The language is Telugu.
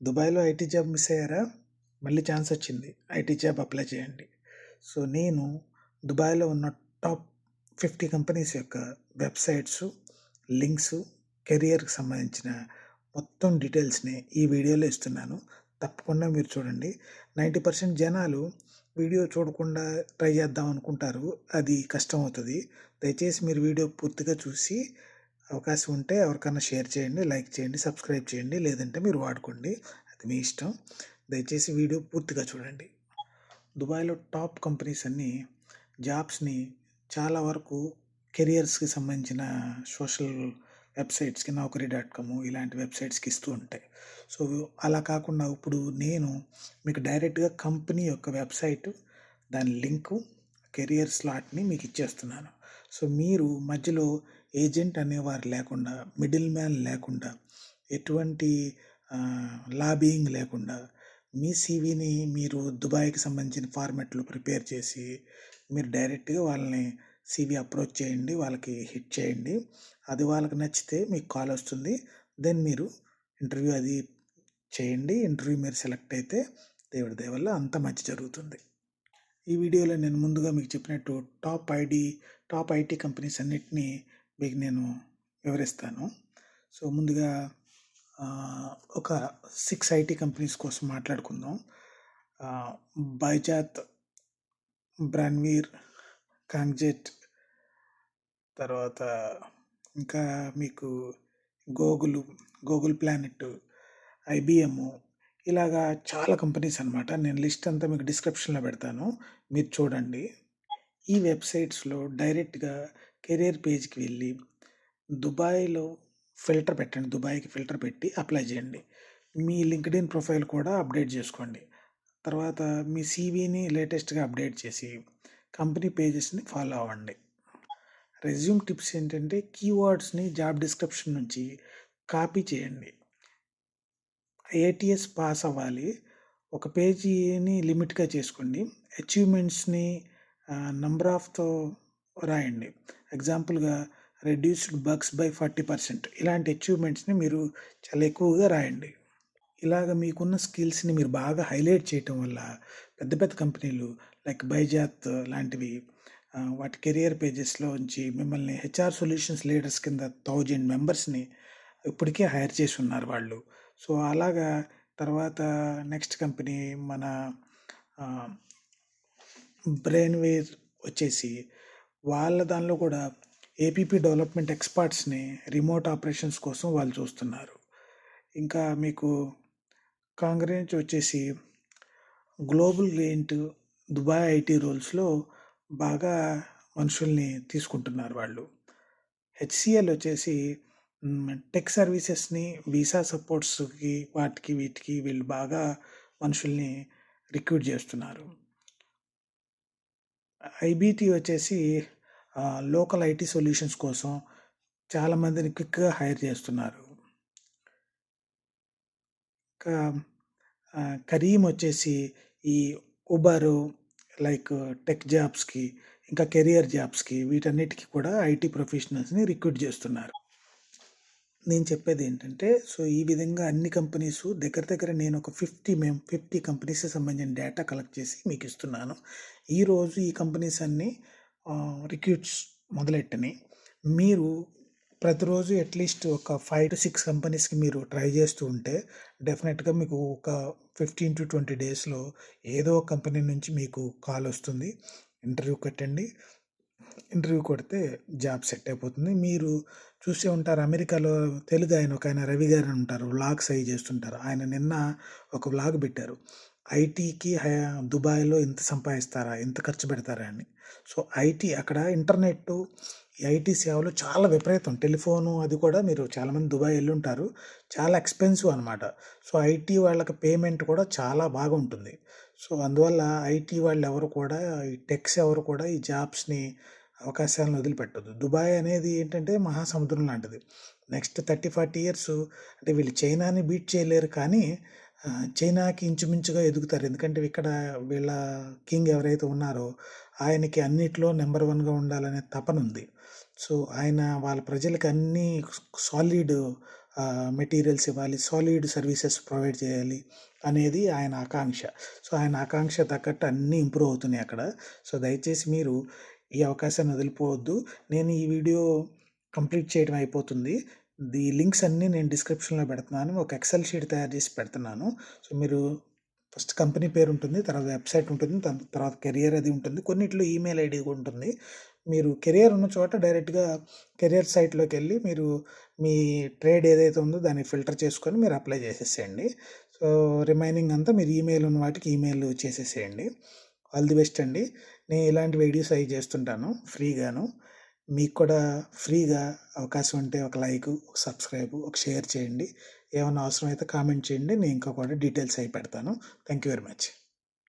దుబాయ్‌లో ఐటీ జాబ్ మిస్ అయ్యారా? మళ్ళీ ఛాన్స్ వచ్చింది. ఐటీ జాబ్ అప్లై చేయండి. సో, నేను దుబాయ్‌లో ఉన్న టాప్ 50 కంపెనీస్ యొక్క వెబ్‌సైట్సు, లింక్సు, కెరియర్‌కి సంబంధించిన మొత్తం డీటెయిల్స్‌ని ఈ వీడియోలో ఇస్తున్నాను. తప్పకుండా మీరు చూడండి. 90% జనాలు వీడియో చూడకుండా ట్రై చేద్దాం అనుకుంటారు. అది కష్టమవుతది. దయచేసి మీరు వీడియో పూర్తిగా చూసి అవకాశం ఉంటే ఎవరికన్నా షేర్ చేయండి, లైక్ చేయండి, సబ్స్క్రైబ్ చేయండి. లేదంటే మీరు వాడుకోండి. అది మీ ఇష్టం. దయచేసి వీడియో పూర్తిగా చూడండి. దుబాయ్‌లో టాప్ కంపెనీస్ అన్నీ జాబ్స్‌ని చాలా వరకు కెరియర్స్‌కి సంబంధించిన సోషల్ వెబ్‌సైట్స్‌కి నౌకరీ.com ఇలాంటి వెబ్‌సైట్స్‌కి ఇస్తూ ఉంటాయి. సో, అలా కాకుండా ఇప్పుడు నేను మీకు డైరెక్ట్‌గా కంపెనీ యొక్క వెబ్‌సైట్, దాని లింకు, కెరియర్ స్లాట్‌ని మీకు ఇచ్చేస్తున్నాను. సో, మీరు మధ్యలో ఏజెంట్ అనేవారు లేకుండా, మిడిల్ మ్యాన్ లేకుండా, ఎటువంటి లాబియింగ్ లేకుండా మీ సీవీని మీరు దుబాయ్‌కి సంబంధించిన ఫార్మాట్‌లో ప్రిపేర్ చేసి, మీరు డైరెక్ట్‌గా వాళ్ళని సీవీ అప్రోచ్ చేయండి. వాళ్ళకి హిట్ చేయండి. అది వాళ్ళకి నచ్చితే మీకు కాల్ వస్తుంది. దెన్ మీరు ఇంటర్వ్యూ అది చేయండి. ఇంటర్వ్యూ మీరు సెలెక్ట్ అయితే దేవుడి దయ వల్ల అంతా మంచి జరుగుతుంది. ఈ వీడియోలో నేను ముందుగా మీకు చెప్పినట్టు టాప్ ఐటీ కంపెనీస్ అన్నిటినీ మీకు నేను వివరిస్తాను. సో, ముందుగా ఒక 6 ఐటీ కంపెనీస్ కోసం మాట్లాడుకుందాం. బైజాత్, బ్రాన్వీర్, కాంగ్జెట్, తర్వాత ఇంకా మీకు గూగుల్ ప్లానెట్, ఐబిఎం, ఇలాగా చాలా కంపెనీస్ అనమాట. నేను లిస్ట్ అంతా మీకు డిస్క్రిప్షన్లో పెడతాను. మీరు చూడండి. ఈ వెబ్సైట్స్లో డైరెక్ట్గా కెరియర్ పేజ్కి వెళ్ళి దుబాయ్లో ఫిల్టర్ పెట్టండి. దుబాయ్కి ఫిల్టర్ పెట్టి అప్లై చేయండి. మీ లింక్డ్ఇన్ ప్రొఫైల్ కూడా అప్డేట్ చేసుకోండి. తర్వాత మీ సీవీని లేటెస్ట్గా అప్డేట్ చేసి కంపెనీ పేజెస్ని ఫాలో అవ్వండి. రెజ్యూమ్ టిప్స్ ఏంటంటే కీవర్డ్స్ని జాబ్ డిస్క్రిప్షన్ నుంచి కాపీ చేయండి. ఏటీఎస్ పాస్ అవ్వాలి. ఒక పేజీని లిమిట్గా చేసుకోండి. అచీవ్మెంట్స్ని నంబర్ ఆఫ్తో రాయండి. ఎగ్జాంపుల్గా రెడ్యూస్డ్ బగ్స్ బై 40%, ఇలాంటి అచీవ్మెంట్స్ని మీరు చాలా ఎక్కువగా రాయండి. ఇలాగ మీకున్న స్కిల్స్ని మీరు బాగా హైలైట్ చేయటం వల్ల పెద్ద పెద్ద కంపెనీలు లైక్ బైజాత్ లాంటివి వాటి కెరియర్ పేజెస్లో ఉంచి మిమ్మల్ని హెచ్ఆర్ సొల్యూషన్స్ లీడర్స్ కింద 1000 మెంబర్స్ని ఇప్పటికే హైర్ చేసి ఉన్నారు వాళ్ళు. సో, అలాగా తర్వాత నెక్స్ట్ కంపెనీ మన బ్రెయిన్వేర్ వచ్చేసి వాళ్ళ దానిలో కూడా ఏపీపీ డెవలప్మెంట్ ఎక్స్పర్ట్స్ని రిమోట్ ఆపరేషన్స్ కోసం వాళ్ళు చూస్తున్నారు. ఇంకా మీకు కాంగ్రెన్స్ వచ్చేసి గ్లోబల్ గ్లెయింట్, దుబాయ్ ఐటీ రోల్స్లో బాగా మనుషుల్ని తీసుకుంటున్నారు వాళ్ళు. హెచ్సిఎల్ వచ్చేసి టెక్ సర్వీసెస్ని, వీసా సపోర్ట్స్కి, వాటికి వీటికి వీళ్ళు బాగా మనుషుల్ని రిక్రూట్ చేస్తున్నారు. ఐబీటీ వచ్చేసి లోకల్ ఐటీ సొల్యూషన్స్ కోసం చాలామందిని క్విక్గా హైర్ చేస్తున్నారు. ఇంకా కరీం వచ్చేసి ఈ ఉబరు లైక్ టెక్ జాబ్స్కి, ఇంకా కెరియర్ జాబ్స్కి, వీటన్నిటికీ కూడా ఐటీ ప్రొఫెషనల్స్ని రిక్రూట్ చేస్తున్నారు. నేను చెప్పేది ఏంటంటే, సో ఈ విధంగా అన్ని కంపెనీస్ దగ్గర నేను ఒక 50 కంపెనీస్కి సంబంధించిన డేటా కలెక్ట్ చేసి మీకు ఇస్తున్నాను. ఈరోజు ఈ కంపెనీస్ అన్నీ రిక్రూట్స్ మొదలెట్టినాయి. మీరు ప్రతిరోజు అట్లీస్ట్ ఒక 5-6 కంపెనీస్కి మీరు ట్రై చేస్తూ ఉంటే డెఫినెట్గా మీకు ఒక 15-20 డేస్లో ఏదో ఒక కంపెనీ నుంచి మీకు కాల్ వస్తుంది. ఇంటర్వ్యూ కొట్టండి. ఇంటర్వ్యూ కొడితే జాబ్ సెట్ అయిపోతుంది. మీరు చూసే ఉంటారు, అమెరికాలో తెలుగు ఆయన రవి గారు అని ఉంటారు, వ్లాగ్స్ అవి చేస్తుంటారు. ఆయన నిన్న ఒక వ్లాగ్ పెట్టారు. ఐటీకి దుబాయ్లో ఎంత సంపాదిస్తారా, ఎంత ఖర్చు పెడతారా అని. సో ఐటీ అక్కడ ఇంటర్నెట్, ఐటీ సేవలు చాలా విపరీతం. టెలిఫోను అది కూడా మీరు చాలామంది దుబాయ్ వెళ్ళి ఉంటారు. చాలా ఎక్స్పెన్సివ్ అనమాట. సో ఐటీ వాళ్ళకి పేమెంట్ కూడా చాలా బాగుంటుంది. సో అందువల్ల ఐటీ వాళ్ళు ఎవరు కూడా, ఈ టెక్స్ ఎవరు కూడా ఈ జాబ్స్ని, అవకాశాలను వదిలిపెట్టదు. దుబాయ్ అనేది ఏంటంటే మహాసముద్రం లాంటిది. నెక్స్ట్ 30-40 ఇయర్స్ అంటే వీళ్ళు చైనాని బీట్ చేయలేరు, కానీ చైనాకి ఇంచుమించుగా ఎదుగుతారు. ఎందుకంటే ఇక్కడ వీళ్ళ కింగ్ ఎవరైతే ఉన్నారో ఆయనకి అన్నిట్లో నెంబర్ 1గా ఉండాలనే తపన ఉంది. సో ఆయన వాళ్ళ ప్రజలకి అన్నీ సాలిడ్ మెటీరియల్స్ ఇవ్వాలి, సాలిడ్ సర్వీసెస్ ప్రొవైడ్ చేయాలి అనేది ఆయన ఆకాంక్ష. సో, ఆయన ఆకాంక్ష తగ్గట్టు అన్నీ ఇంప్రూవ్ అవుతున్నాయి అక్కడ. సో, దయచేసి మీరు ఈ అవకాశాన్ని వదిలిపోవద్దు. నేను ఈ వీడియో కంప్లీట్ చేయడం అయిపోతుంది. లింక్స్ అన్నీ నేను డిస్క్రిప్షన్‌లో పెడుతున్నాను. ఒక ఎక్సెల్ షీట్ తయారు చేసి పెడుతున్నాను. సో, మీరు ఫస్ట్ కంపెనీ పేరు ఉంటుంది, తర్వాత వెబ్సైట్ ఉంటుంది, తర్వాత కెరియర్ అది ఉంటుంది, కొన్నిట్లో ఈమెయిల్ ఐడి కూడా ఉంటుంది. మీరు కెరియర్ ఉన్న చోట డైరెక్ట్గా కెరియర్ సైట్లోకి వెళ్ళి మీరు మీ ట్రేడ్ ఏదైతే ఉందో దాన్ని ఫిల్టర్ చేసుకొని మీరు అప్లై చేసేసేయండి. సో, రిమైనింగ్ అంతా మీరు ఈమెయిల్ ఉన్న వాటికి ఈమెయిల్ చేసేసేయండి. ఆల్ ది బెస్ట్ అండి. నేను ఇలాంటి వీడియోస్ అవి చేస్తుంటాను ఫ్రీగాను. మీకు కూడా ఫ్రీగా అవకాశం ఉంటే ఒక లైక్, ఒక సబ్స్క్రైబ్, ఒక షేర్ చేయండి. ఏమన్నా అవసరమైతే కామెంట్ చేయండి. నేను ఇంకా కూడా డీటెయిల్స్ అవి పెడతాను. Thank you very much.